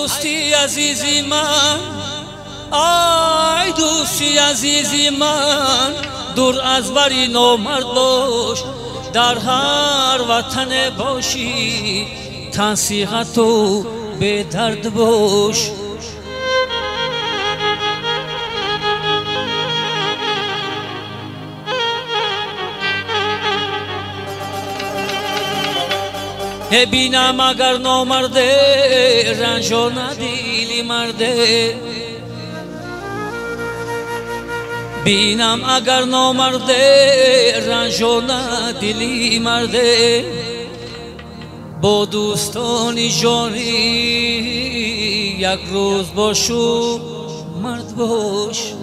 دوستی عزیزی من، ای دوستی عزیزی من، دور از بری نامرد باش، در هر وطن باشی تنصیحت و به درد باش. بینم اگر نامرده رنج و ندیلی مرده، بینم اگر نامرده رنج و ندیلی مرده، با دوستانی جانی یک روز باشو مرد باش.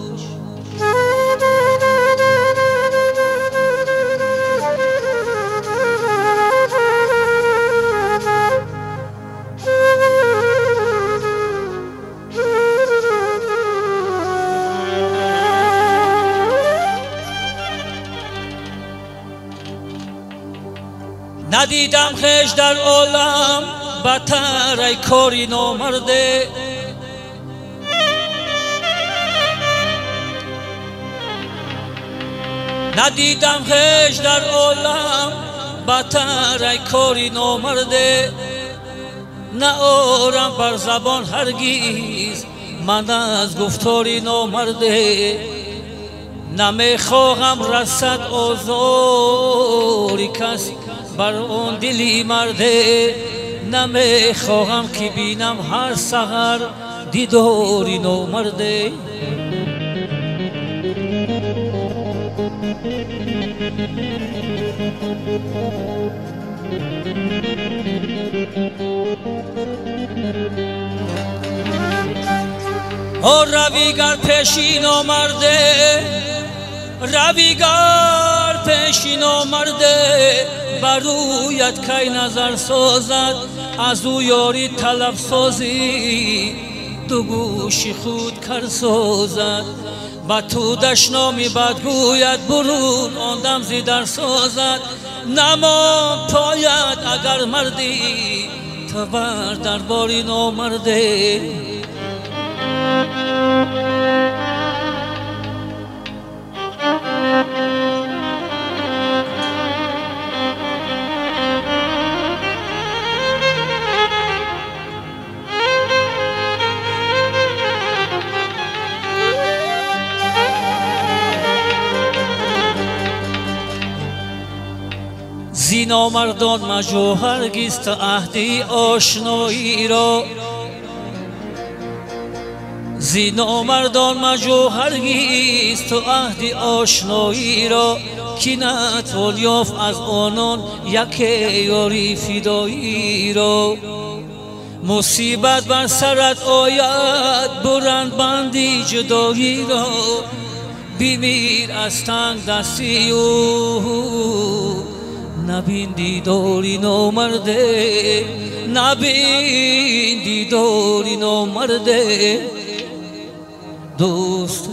ندیدم خش در عالم بتر ای کاری نامرده، ندیدم خش در عالم بتر ای کاری نامرده، نه آرم بر زبان هرگیز من از گفتاری نامرده، نمیخواهم رسد آزاری کس بر اون دلی مرده، نمیخواهم که بینم هر سحر دیداری نامرده. رویگر پیشی نامرده، رویگر پیشی نامرده، بر رویت کی نظر سازد از او یاری طلب سازی، دو گوشی خود کر سازد با تو دشنامی بدگوید برون آن دم زیدر سازد، نما پاید اگر مردی تو بر درباری نامرده. زی نامردان مجو هرگز تا عهدی آشنایی را، زی نامردان مجو هرگز تو عهدی آشنایی را، کی نتوان یافت از آنان یک یاری فدایی را، مصیبت بر سرت آید برند بندی جدایی را، بمیر از تنگ دستی او نبین دیداری نامرده، نبین دیداری نامرده دوست.